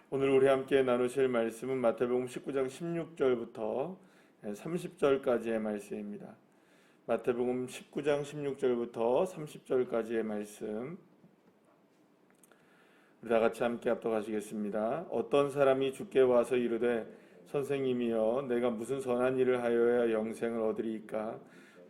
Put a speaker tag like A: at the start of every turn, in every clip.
A: 오늘 우리 함께 나누실 말씀은 마태복음 19장 16절부터 30절까지의 말씀입니다. 마태복음 19장 16절부터 30절까지의 말씀 우리 다 같이 함께 합독하시겠습니다. 어떤 사람이 주께 와서 이르되 선생님이여 내가 무슨 선한 일을 하여야 영생을 얻으리이까?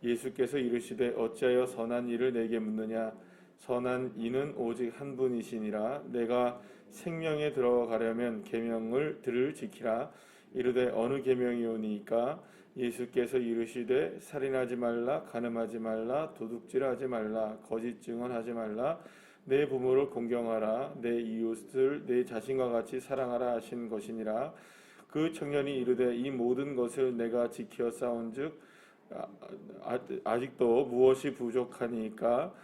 A: 예수께서 이르시되 어찌하여 선한 일을 내게 묻느냐? 선한 이는 오직 한 분이시니라. 내가 생명에 들어가려면 계명을 들을 지키라. 이르되 어느 계명이오니까? 예수께서 이르시되 살인하지 말라, 간음하지 말라, 도둑질하지 말라, 거짓 증언하지 말라, 내 부모를 공경하라, 내 이웃을 내 자신과 같이 사랑하라 하신 것이니라. 그 청년이 이르되 이 모든 것을 내가 지켜 싸운즉 아직도 무엇이 부족하니까?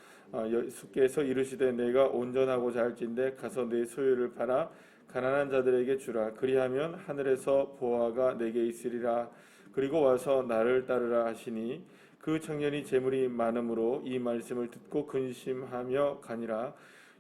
A: 예수께서 이르시되 내가 온전하고자 할진대 가서 내 소유를 팔아 가난한 자들에게 주라. 그리하면 하늘에서 보화가 내게 있으리라. 그리고 와서 나를 따르라 하시니 그 청년이 재물이 많음으로 이 말씀을 듣고 근심하며 가니라.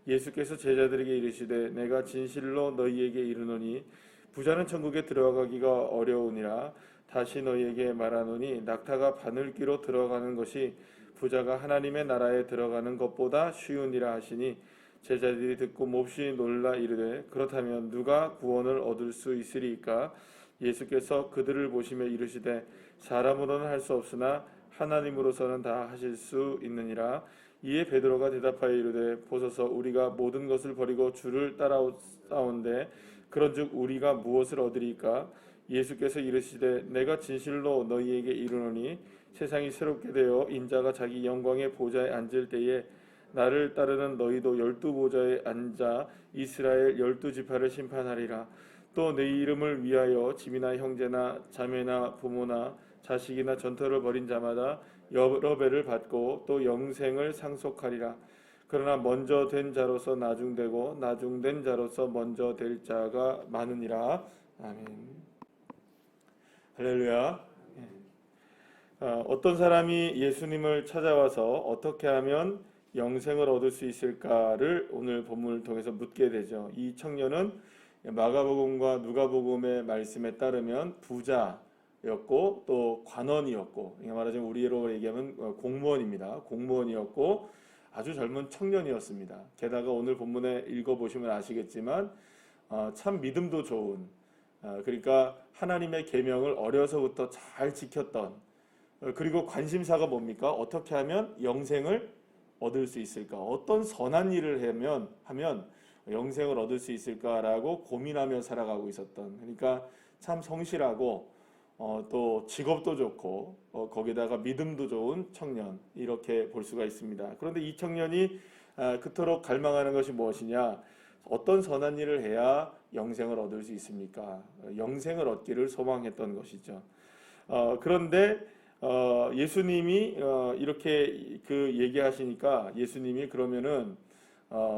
A: 예수께서 제자들에게 이르시되 내가 진실로 너희에게 이르노니 부자는 천국에 들어가기가 어려우니라. 다시 너희에게 말하노니 낙타가 바늘귀로 들어가는 것이 부자가 하나님의 나라에 들어가는 것보다 쉬우니라 하시니 제자들이 듣고 몹시 놀라 이르되 그렇다면 누가 구원을 얻을 수 있으리이까? 예수께서 그들을 보시며 이르시되 사람으로는 할 수 없으나 하나님으로서는 다 하실 수 있느니라. 이에 베드로가 대답하여 이르되 보소서 우리가 모든 것을 버리고 주를 따라오는데 그런즉 우리가 무엇을 얻으리이까? 예수께서 이르시되 내가 진실로 너희에게 이르노니 세상이 새롭게 되어 인자가 자기 영광의 보좌에 앉을 때에 나를 따르는 너희도 12보좌에 앉아 이스라엘 12지파를 심판하리라. 또 내 이름을 위하여 집이나 형제나 자매나 부모나 자식이나 전토를 벌인 자마다 여러 배를 받고 또 영생을 상속하리라. 그러나 먼저 된 자로서 나중되고 나중된 자로서 먼저 될 자가 많으니라. 아멘. 할렐루야. 어떤 사람이 예수님을 찾아와서 어떻게 하면 영생을 얻을 수 있을까를 오늘 본문을 통해서 묻게 되죠. 이 청년은 마가복음과 누가복음의 말씀에 따르면 부자였고 또 관원이었고, 말하자면 우리로 얘기하면 공무원입니다. 공무원이었고 아주 젊은 청년이었습니다. 게다가 오늘 본문에 읽어보시면 아시겠지만 참 믿음도 좋은, 그러니까 하나님의 계명을 어려서부터 잘 지켰던, 그리고 관심사가 뭡니까? 어떻게 하면 영생을 얻을 수 있을까? 어떤 선한 일을 하면 영생을 얻을 수 있을까라고 고민하며 살아가고 있었던, 그러니까 참 성실하고 또 직업도 좋고 거기다가 믿음도 좋은 청년, 이렇게 볼 수가 있습니다. 그런데 이 청년이 그토록 갈망하는 것이 무엇이냐? 어떤 선한 일을 해야 영생을 얻을 수 있습니까? 영생을 얻기를 소망했던 것이죠. 그런데 예수님이 이렇게 그 얘기하시니까 예수님이 그러면은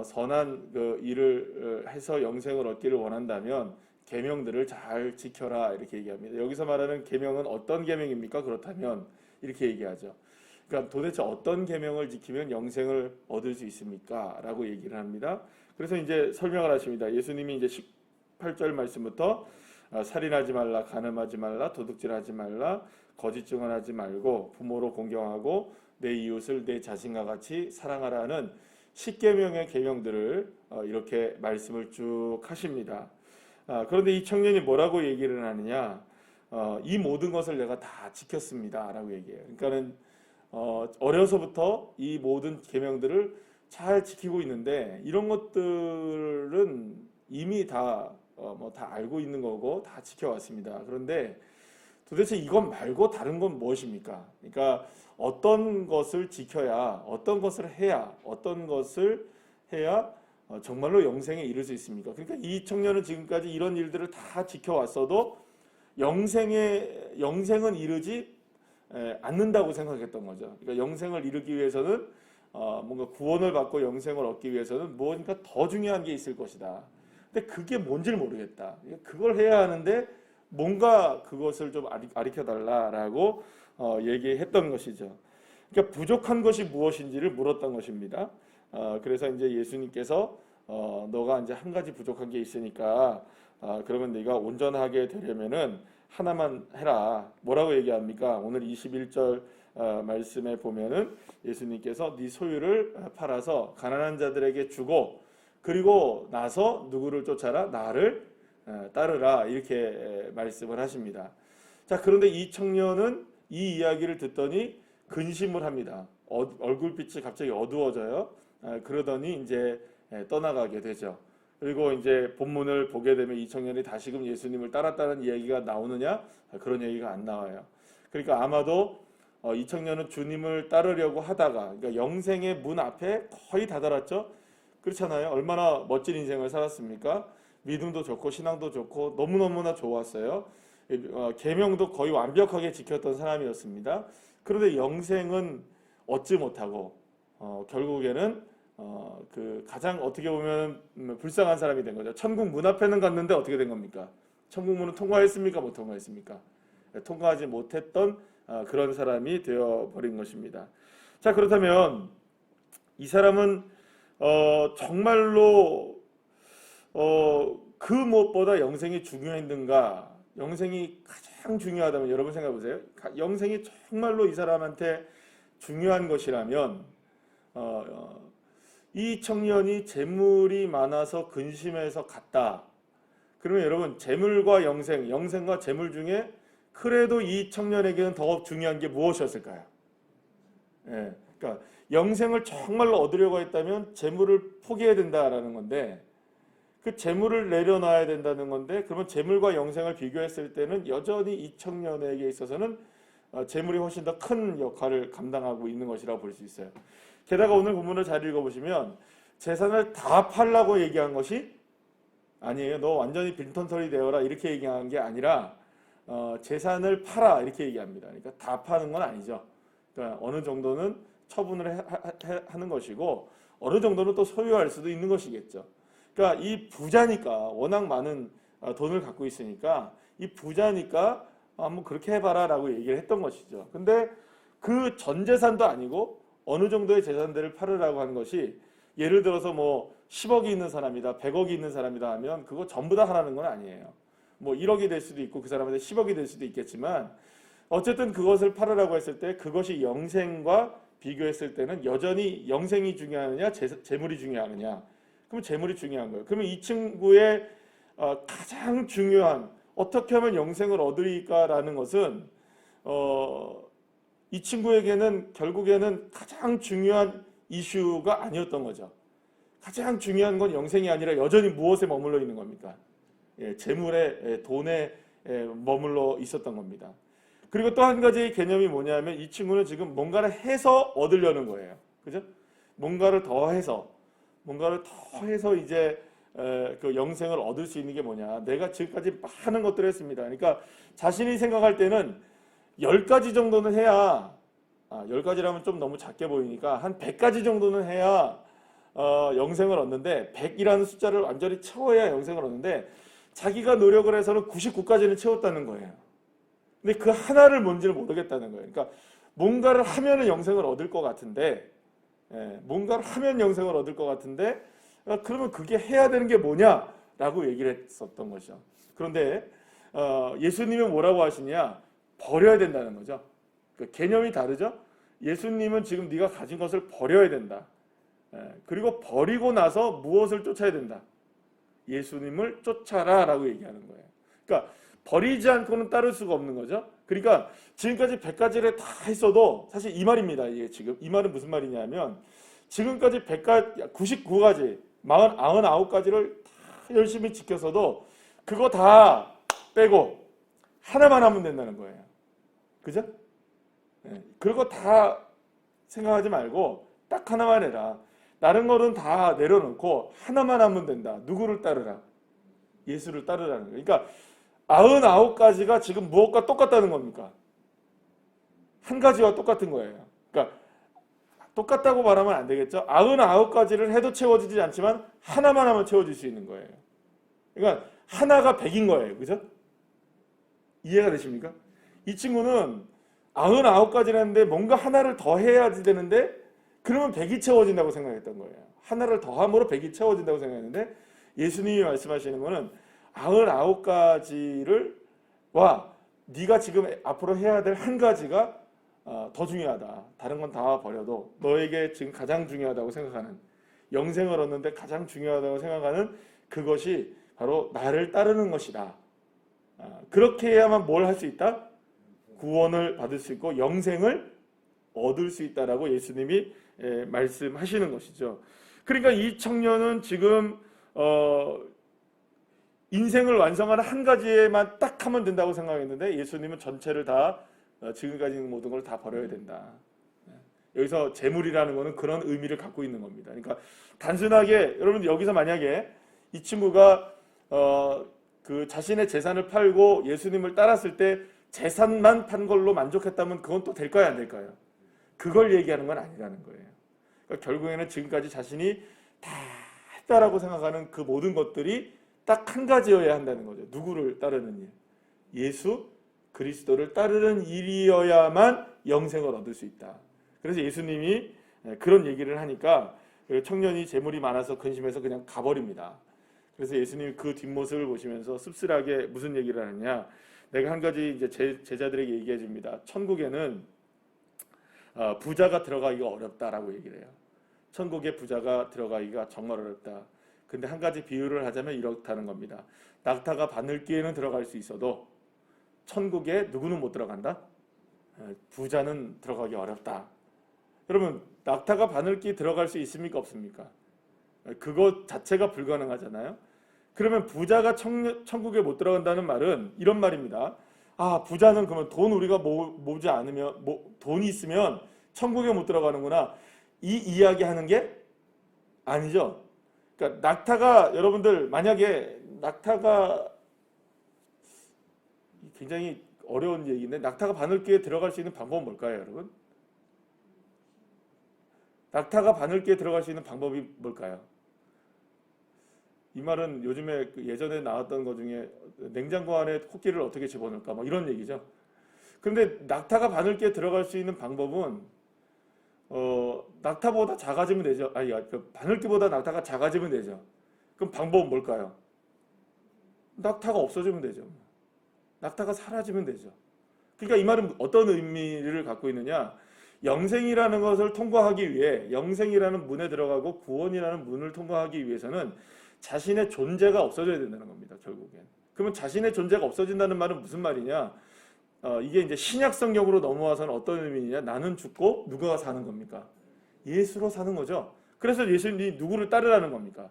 A: 선한 그 일을 해서 영생을 얻기를 원한다면 계명들을 잘 지켜라, 이렇게 얘기합니다. 여기서 말하는 계명은 어떤 계명입니까? 그렇다면 이렇게 얘기하죠. 그러니까 도대체 어떤 계명을 지키면 영생을 얻을 수 있습니까? 라고 얘기를 합니다. 그래서 이제 설명을 하십니다. 예수님이 이제 18절 말씀부터 살인하지 말라, 간음하지 말라, 도둑질하지 말라, 거짓 증언하지 말고 부모로 공경하고 내 이웃을 내 자신과 같이 사랑하라는 10계명의 계명들을 이렇게 말씀을 쭉 하십니다. 그런데 이 청년이 뭐라고 얘기를 하느냐? 이 모든 것을 내가 다 지켰습니다 라고 얘기해요. 그러니까는 어려서부터 이 모든 계명들을 잘 지키고 있는데 이런 것들은 이미 다 알고 있는 거고 다 지켜왔습니다. 그런데 도대체 이것 말고 다른 건 무엇입니까? 그러니까 어떤 것을 지켜야, 어떤 것을 해야 정말로 영생에 이를 수 있습니까? 그러니까 이 청년은 지금까지 이런 일들을 다 지켜왔어도 영생은 이르지 않는다고 생각했던 거죠. 그러니까 영생을 이루기 위해서는 뭔가 구원을 받고 영생을 얻기 위해서는 무언가 더 중요한 게 있을 것이다. 근데 그게 뭔지를 모르겠다. 그걸 해야 하는데 뭔가 그것을 좀 가르쳐달라라고 얘기했던 것이죠. 그러니까 부족한 것이 무엇인지를 물었던 것입니다. 그래서 이제 예수님께서 너가 이제 한 가지 부족한 게 있으니까 그러면 네가 온전하게 되려면은 하나만 해라. 뭐라고 얘기합니까? 오늘 21절 말씀에 보면은 예수님께서 네 소유를 팔아서 가난한 자들에게 주고 그리고 나서 누구를 쫓아라? 나를 따르라. 이렇게 말씀을 하십니다. 자, 그런데 이 청년은 이 이야기를 듣더니 근심을 합니다. 얼굴빛이 갑자기 어두워져요. 그러더니 이제 떠나가게 되죠. 그리고 이제 본문을 보게 되면 이 청년이 다시금 예수님을 따랐다는 이야기가 나오느냐? 그런 얘기가 안 나와요. 그러니까 아마도 이 청년은 주님을 따르려고 하다가 그러니까 영생의 문 앞에 거의 다다랐죠. 그렇잖아요. 얼마나 멋진 인생을 살았습니까? 믿음도 좋고 신앙도 좋고 너무너무나 좋았어요. 계명도 거의 완벽하게 지켰던 사람이었습니다. 그런데 영생은 얻지 못하고 결국에는 그 가장 어떻게 보면 불쌍한 사람이 된 거죠. 천국 문 앞에는 갔는데 어떻게 된 겁니까? 천국 문은 통과했습니까? 못 통과했습니까? 통과하지 못했던 그런 사람이 되어버린 것입니다. 자, 그렇다면 이 사람은 정말로 그 무엇보다 영생이 중요했는가? 영생이 가장 중요하다면 여러분 생각해 보세요. 영생이 정말로 이 사람한테 중요한 것이라면 이 청년이 재물이 많아서 근심해서 갔다. 그러면 여러분 재물과 영생, 영생과 재물 중에 그래도 이 청년에게는 더 중요한 게 무엇이었을까요? 예, 그러니까 영생을 정말로 얻으려고 했다면 재물을 포기해야 된다라는 건데 그 재물을 내려놔야 된다는 건데 그러면 재물과 영생을 비교했을 때는 여전히 이 청년에게 있어서는 재물이 훨씬 더 큰 역할을 감당하고 있는 것이라고 볼 수 있어요. 게다가 오늘 본문을 잘 읽어보시면 재산을 다 팔라고 얘기한 것이 아니에요. 너 완전히 빈털터리 되어라 이렇게 얘기한 게 아니라 재산을 팔아 이렇게 얘기합니다. 그러니까 다 파는 건 아니죠. 그러니까 어느 정도는 처분을 하는 것이고 어느 정도는 또 소유할 수도 있는 것이겠죠. 그러니까 이 부자니까 워낙 많은 돈을 갖고 있으니까 이 부자니까 한번 그렇게 해봐라 라고 얘기를 했던 것이죠. 근데 그 전 재산도 아니고 어느 정도의 재산들을 팔으라고 하는 것이 예를 들어서 뭐 10억이 있는 사람이다 100억이 있는 사람이다 하면 그거 전부 다 하라는 건 아니에요. 뭐 1억이 될 수도 있고 그 사람한테 10억이 될 수도 있겠지만 어쨌든 그것을 팔으라고 했을 때 그것이 영생과 비교했을 때는 여전히 영생이 중요하느냐 재물이 중요하느냐. 그럼 재물이 중요한 거예요. 그러면 이 친구의 가장 중요한 어떻게 하면 영생을 얻으리까라는 것은 이 친구에게는 결국에는 가장 중요한 이슈가 아니었던 거죠. 가장 중요한 건 영생이 아니라 여전히 무엇에 머물러 있는 겁니까? 재물에 돈에 머물러 있었던 겁니다. 그리고 또 한 가지 개념이 뭐냐면 이 친구는 지금 뭔가를 해서 얻으려는 거예요. 그죠? 뭔가를 더 해서 이제 그 영생을 얻을 수 있는 게 뭐냐. 내가 지금까지 많은 것들을 했습니다. 그러니까 자신이 생각할 때는 10가지 정도는 해야 10가지라면 좀 너무 작게 보이니까 한 100가지 정도는 해야 영생을 얻는데 100이라는 숫자를 완전히 채워야 영생을 얻는데 자기가 노력을 해서는 99까지는 채웠다는 거예요. 근데 그 하나를 뭔지를 모르겠다는 거예요. 그러니까 뭔가를 하면은 영생을 얻을 것 같은데 뭔가를 하면 영생을 얻을 것 같은데 그러면 그게 해야 되는 게 뭐냐라고 얘기를 했었던 거죠. 그런데 예수님은 뭐라고 하시냐? 버려야 된다는 거죠. 그 개념이 다르죠. 예수님은 지금 네가 가진 것을 버려야 된다. 그리고 버리고 나서 무엇을 쫓아야 된다? 예수님을 쫓아라라고 얘기하는 거예요. 그러니까 버리지 않고는 따를 수가 없는 거죠. 그러니까 지금까지 100가지를 다 했어도 사실 이 말입니다. 이게 지금 이 말은 무슨 말이냐면 지금까지 99가지 99가지를 다 열심히 지켰어도 그거 다 빼고 하나만 하면 된다는 거예요. 그죠? 그거 다 생각하지 말고 딱 하나만 해라. 다른 거는 다 내려놓고 하나만 하면 된다. 누구를 따르라? 예수를 따르라는 거예요. 그러니까 99가지가 지금 무엇과 똑같다는 겁니까? 한 가지와 똑같은 거예요. 그러니까 똑같다고 말하면 안 되겠죠. 99가지를 해도 채워지지 않지만 하나만 하면 채워질 수 있는 거예요. 그러니까 하나가 100인 거예요. 그죠? 이해가 되십니까? 이 친구는 99가지를 했는데 뭔가 하나를 더 해야지 되는데 그러면 100이 채워진다고 생각했던 거예요. 하나를 더함으로 100이 채워진다고 생각했는데 예수님이 말씀하시는 거는 99가지를 네가 지금 앞으로 해야 될 한 가지가 더 중요하다. 다른 건 다 버려도 너에게 지금 가장 중요하다고 생각하는, 영생을 얻는데 가장 중요하다고 생각하는 그것이 바로 나를 따르는 것이다. 그렇게 해야만 뭘 할 수 있다? 구원을 받을 수 있고 영생을 얻을 수 있다라고 예수님이 말씀하시는 것이죠. 그러니까 이 청년은 지금 인생을 완성하는 한 가지에만 딱 하면 된다고 생각했는데 예수님은 전체를 다 지금까지 있는 모든 걸 다 버려야 된다. 여기서 재물이라는 것은 그런 의미를 갖고 있는 겁니다. 그러니까 단순하게 여러분 여기서 만약에 이 친구가 그 자신의 재산을 팔고 예수님을 따랐을 때 재산만 판 걸로 만족했다면 그건 또 될까요, 안 될까요? 그걸 얘기하는 건 아니라는 거예요. 그러니까 결국에는 지금까지 자신이 다 했다라고 생각하는 그 모든 것들이 딱 한 가지여야 한다는 거죠. 누구를 따르는 일? 예수 그리스도를 따르는 일이어야만 영생을 얻을 수 있다. 그래서 예수님이 그런 얘기를 하니까 청년이 재물이 많아서 근심해서 그냥 가버립니다. 그래서 예수님이 그 뒷모습을 보시면서 씁쓸하게 무슨 얘기를 하느냐? 내가 한 가지 이제 제자들에게 얘기해 줍니다. 천국에는 부자가 들어가기가 어렵다라고 얘기를 해요. 천국에 부자가 들어가기가 정말 어렵다. 근데 한 가지 비유를 하자면 이렇다는 겁니다. 낙타가 바늘귀에는 들어갈 수 있어도 천국에 누구는 못 들어간다? 부자는 들어가기 어렵다. 여러분 낙타가 바늘귀에 들어갈 수 있습니까? 없습니까? 그것 자체가 불가능하잖아요. 그러면 부자가 천국에 못 들어간다는 말은 이런 말입니다. 부자는 그러면 돈 우리가 모으지 않으면 돈이 있으면 천국에 못 들어가는구나. 이 이야기 하는 게 아니죠. 그러니까 낙타가 여러분들 만약에 낙타가 굉장히 어려운 얘기인데 낙타가 바늘귀에 들어갈 수 있는 방법은 뭘까요, 여러분? 낙타가 바늘귀에 들어갈 수 있는 방법이 뭘까요? 이 말은 요즘에 예전에 나왔던 것 중에 냉장고 안에 코끼리를 어떻게 집어넣을까 뭐 이런 얘기죠. 그런데 낙타가 바늘귀에 들어갈 수 있는 방법은 낙타보다 작아지면 되죠. 바늘귀보다 낙타가 작아지면 되죠. 그럼 방법은 뭘까요? 낙타가 없어지면 되죠. 낙타가 사라지면 되죠. 그러니까 이 말은 어떤 의미를 갖고 있느냐? 영생이라는 것을 통과하기 위해 영생이라는 문에 들어가고 구원이라는 문을 통과하기 위해서는 자신의 존재가 없어져야 된다는 겁니다. 결국엔. 그러면 자신의 존재가 없어진다는 말은 무슨 말이냐? 이게 이제 신약 성경으로 넘어와서는 어떤 의미냐? 나는 죽고 누가 사는 겁니까? 예수로 사는 거죠. 그래서 예수님이 누구를 따르라는 겁니까?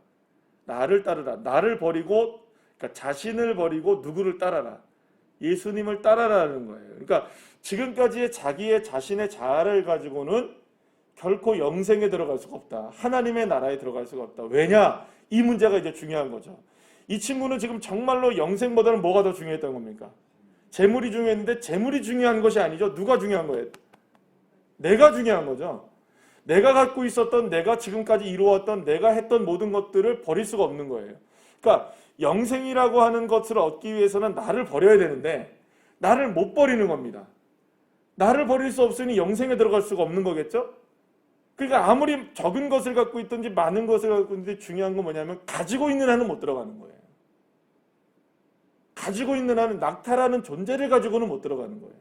A: 나를 따르라. 나를 버리고, 그러니까 자신을 버리고 누구를 따라라. 예수님을 따라라는 거예요. 그러니까 지금까지의 자신의 자아를 가지고는 결코 영생에 들어갈 수가 없다. 하나님의 나라에 들어갈 수가 없다. 왜냐? 이 문제가 이제 중요한 거죠. 이 친구는 지금 정말로 영생보다는 뭐가 더 중요했던 겁니까? 재물이 중요했는데 재물이 중요한 것이 아니죠. 누가 중요한 거예요? 내가 중요한 거죠. 내가 갖고 있었던, 내가 지금까지 이루었던, 내가 했던 모든 것들을 버릴 수가 없는 거예요. 그러니까 영생이라고 하는 것을 얻기 위해서는 나를 버려야 되는데 나를 못 버리는 겁니다. 나를 버릴 수 없으니 영생에 들어갈 수가 없는 거겠죠? 그러니까 아무리 적은 것을 갖고 있든지 많은 것을 갖고 있는데 중요한 건 뭐냐면 가지고 있는 한은 못 들어가는 거예요. 가지고 있는 한은 낙타라는 존재를 가지고는 못 들어가는 거예요.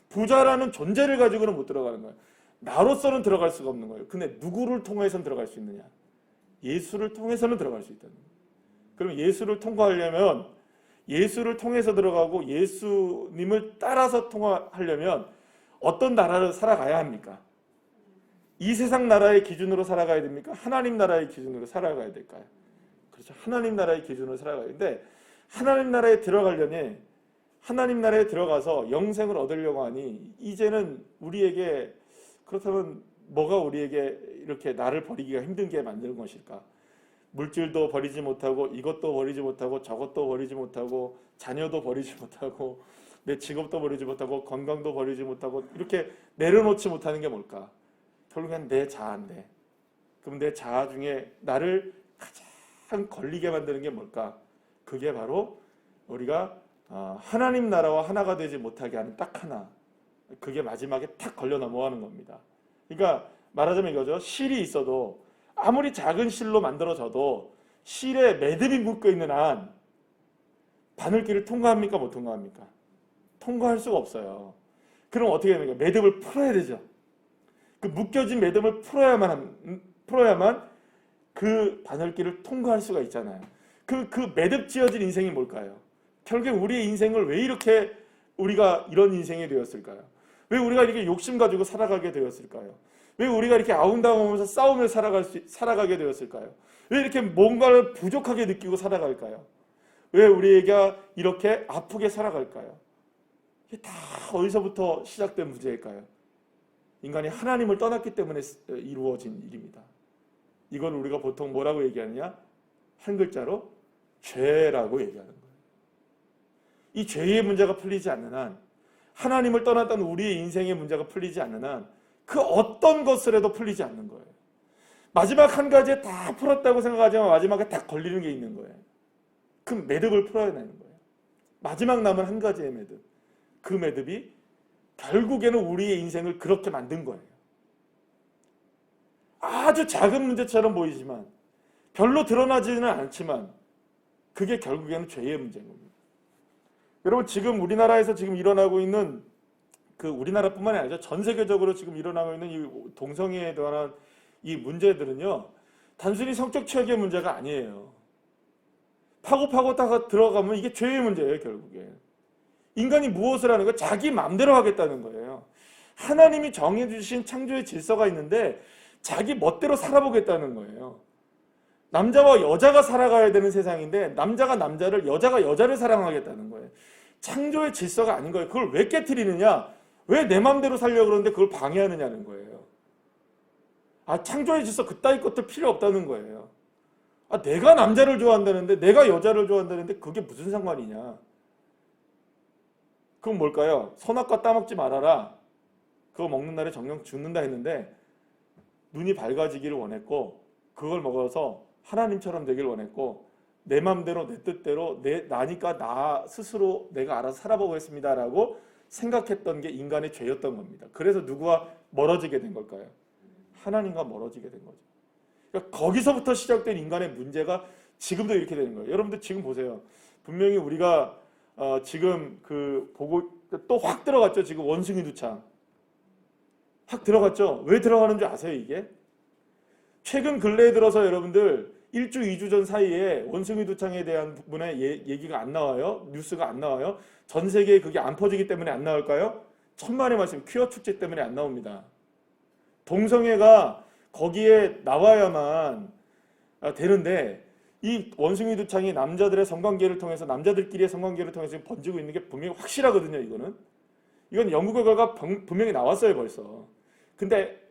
A: 부자라는 존재를 가지고는 못 들어가는 거예요. 나로서는 들어갈 수가 없는 거예요. 근데 누구를 통해서는 들어갈 수 있느냐? 예수를 통해서는 들어갈 수 있다는 거예요. 그럼 예수를 통과하려면 예수를 통해서 들어가고 예수님을 따라서 통과하려면 어떤 나라를 살아가야 합니까? 이 세상 나라의 기준으로 살아가야 됩니까? 하나님 나라의 기준으로 살아가야 될까요? 그렇죠. 하나님 나라의 기준으로 살아가야 되는데 하나님 나라에 들어가려니 하나님 나라에 들어가서 영생을 얻으려고 하니 이제는 우리에게 그렇다면 뭐가 우리에게 이렇게 나를 버리기가 힘든 게 만드는 것일까? 물질도 버리지 못하고 이것도 버리지 못하고 저것도 버리지 못하고 자녀도 버리지 못하고 내 직업도 버리지 못하고 건강도 버리지 못하고 이렇게 내려놓지 못하는 게 뭘까? 결국엔 내 자아인데 그럼 내 자아 중에 나를 가장 걸리게 만드는 게 뭘까? 그게 바로 우리가 하나님 나라와 하나가 되지 못하게 하는 딱 하나, 그게 마지막에 탁 걸려 넘어가는 겁니다. 그러니까 말하자면 이거죠. 실이 있어도 아무리 작은 실로 만들어져도 실에 매듭이 묶여 있는 한 바늘길을 통과합니까? 못 통과합니까? 통과할 수가 없어요. 그럼 어떻게 됩니까? 매듭을 풀어야 되죠. 그 묶여진 매듭을 풀어야만 그 바늘길을 통과할 수가 있잖아요. 그 매듭 지어진 인생이 뭘까요? 결국 우리의 인생을 왜 이렇게 우리가 이런 인생이 되었을까요? 왜 우리가 이렇게 욕심 가지고 살아가게 되었을까요? 왜 우리가 이렇게 아웅다웅하면서 싸우며 살아가게 되었을까요? 왜 이렇게 뭔가를 부족하게 느끼고 살아갈까요? 왜 우리가 이렇게 아프게 살아갈까요? 이게 다 어디서부터 시작된 문제일까요? 인간이 하나님을 떠났기 때문에 이루어진 일입니다. 이걸 우리가 보통 뭐라고 얘기하느냐? 한 글자로 죄라고 얘기하는 거예요. 이 죄의 문제가 풀리지 않는 한, 하나님을 떠났던 우리의 인생의 문제가 풀리지 않는 한, 그 어떤 것을 해도 풀리지 않는 거예요. 마지막 한 가지에 다 풀었다고 생각하지만 마지막에 딱 걸리는 게 있는 거예요. 그 매듭을 풀어야 되는 거예요. 마지막 남은 한 가지의 매듭. 그 매듭이 결국에는 우리의 인생을 그렇게 만든 거예요. 아주 작은 문제처럼 보이지만, 별로 드러나지는 않지만 그게 결국에는 죄의 문제인 겁니다. 여러분, 지금 우리나라에서 지금 일어나고 있는, 그 우리나라뿐만이 아니죠, 전 세계적으로 지금 일어나고 있는 이 동성애에 관한 이 문제들은요, 단순히 성적 취약의 문제가 아니에요. 파고 딱 들어가면 이게 죄의 문제예요. 결국에 인간이 무엇을 하는 거예요? 자기 마음대로 하겠다는 거예요. 하나님이 정해주신 창조의 질서가 있는데 자기 멋대로 살아보겠다는 거예요. 남자와 여자가 살아가야 되는 세상인데 남자가 남자를, 여자가 여자를 사랑하겠다는 거예요. 창조의 질서가 아닌 거예요. 그걸 왜 깨트리느냐? 왜 내 마음대로 살려고 그러는데 그걸 방해하느냐는 거예요. 창조의 질서 그따위 것들 필요 없다는 거예요. 내가 남자를 좋아한다는데, 내가 여자를 좋아한다는데 그게 무슨 상관이냐? 그건 뭘까요? 선악과 따먹지 말아라. 그거 먹는 날에 정령 죽는다 했는데 눈이 밝아지기를 원했고, 그걸 먹어서 하나님처럼 되길 원했고, 내 맘대로 내 뜻대로 나니까 나 스스로 내가 알아서 살아보겠습니다 라고 생각했던 게 인간의 죄였던 겁니다. 그래서 누구와 멀어지게 된 걸까요? 하나님과 멀어지게 된 거죠. 그러니까 거기서부터 시작된 인간의 문제가 지금도 이렇게 되는 거예요. 여러분들 지금 보세요. 분명히 우리가 지금 보고 또 확 들어갔죠. 지금 원숭이 두창 확 들어갔죠. 왜 들어가는 줄 아세요? 이게 최근 근래에 들어서 여러분들 1주 2주 전 사이에 원숭이 두창에 대한 부분에 얘기가 안 나와요. 뉴스가 안 나와요. 전 세계에 그게 안 퍼지기 때문에 안 나올까요? 천만의 말씀, 퀴어 축제 때문에 안 나옵니다. 동성애가 거기에 나와야만 되는데, 이 원숭이 두창이 남자들의 성관계를 통해서, 남자들끼리의 성관계를 통해서 지금 번지고 있는 게 분명히 확실하거든요. 이건 연구 결과가 분명히 나왔어요 벌써. 근데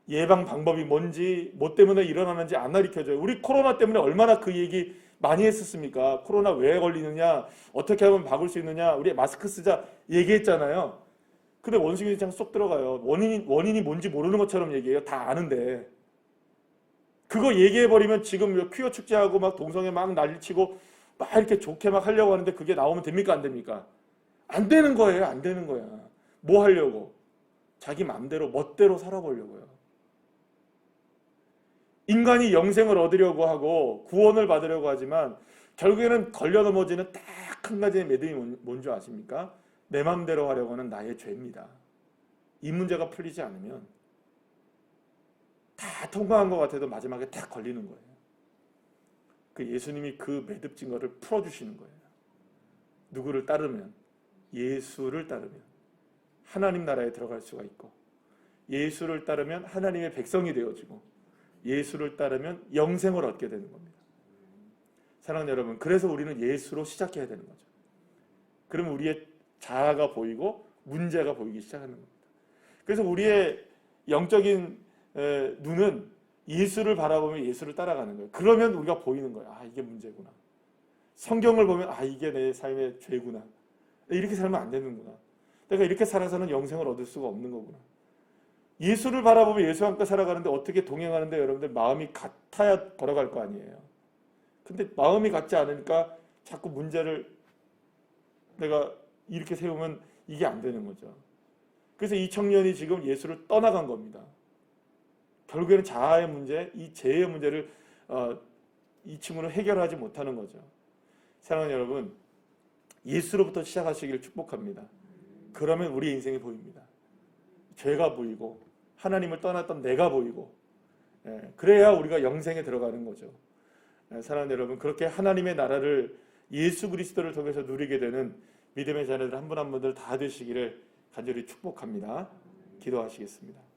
A: 예방 방법이 뭔지, 뭐 때문에 일어나는지 안 가르쳐줘요. 우리 코로나 때문에 얼마나 그 얘기 많이 했었습니까? 코로나 왜 걸리느냐, 어떻게 하면 막을 수 있느냐, 우리 마스크 쓰자 얘기했잖아요. 근데 원숭이 두창 쏙 들어가요. 원인이 뭔지 모르는 것처럼 얘기해요. 다 아는데. 그거 얘기해버리면 지금 퀴어 축제하고 막 동성애 막 난리치고 막 이렇게 좋게 막 하려고 하는데 그게 나오면 됩니까? 안 됩니까? 안 되는 거예요. 안 되는 거야. 뭐 하려고? 자기 마음대로 멋대로 살아보려고요. 인간이 영생을 얻으려고 하고 구원을 받으려고 하지만 결국에는 걸려 넘어지는 딱 한 가지의 매듭이 뭔지 아십니까? 내 마음대로 하려고 하는 나의 죄입니다. 이 문제가 풀리지 않으면 다 통과한 것 같아도 마지막에 딱 걸리는 거예요. 그 예수님이 그 매듭 증거를 풀어주시는 거예요. 누구를 따르면, 예수를 따르면 하나님 나라에 들어갈 수가 있고, 예수를 따르면 하나님의 백성이 되어지고, 예수를 따르면 영생을 얻게 되는 겁니다. 사랑하는 여러분, 그래서 우리는 예수로 시작해야 되는 거죠. 그러면 우리의 자아가 보이고 문제가 보이기 시작하는 겁니다. 그래서 우리의 영적인 눈은 예수를 바라보며 예수를 따라가는 거예요. 그러면 우리가 보이는 거예요. 이게 문제구나. 성경을 보면 이게 내 삶의 죄구나. 이렇게 살면 안 되는구나. 내가 이렇게 살아서는 영생을 얻을 수가 없는 거구나. 예수를 바라보며 예수와 함께 살아가는데 어떻게 동행하는데 여러분들 마음이 같아야 걸어갈 거 아니에요. 근데 마음이 같지 않으니까 자꾸 문제를 내가 이렇게 세우면 이게 안 되는 거죠. 그래서 이 청년이 지금 예수를 떠나간 겁니다. 결국에는 자아의 문제, 이 죄의 문제를 이 친구는 해결하지 못하는 거죠. 사랑하는 여러분, 예수로부터 시작하시기를 축복합니다. 그러면 우리 인생이 보입니다. 죄가 보이고 하나님을 떠났던 내가 보이고, 그래야 우리가 영생에 들어가는 거죠. 사랑하는 여러분, 그렇게 하나님의 나라를 예수 그리스도를 통해서 누리게 되는 믿음의 자녀들 한 분 한 분들 다 되시기를 간절히 축복합니다. 기도하시겠습니다.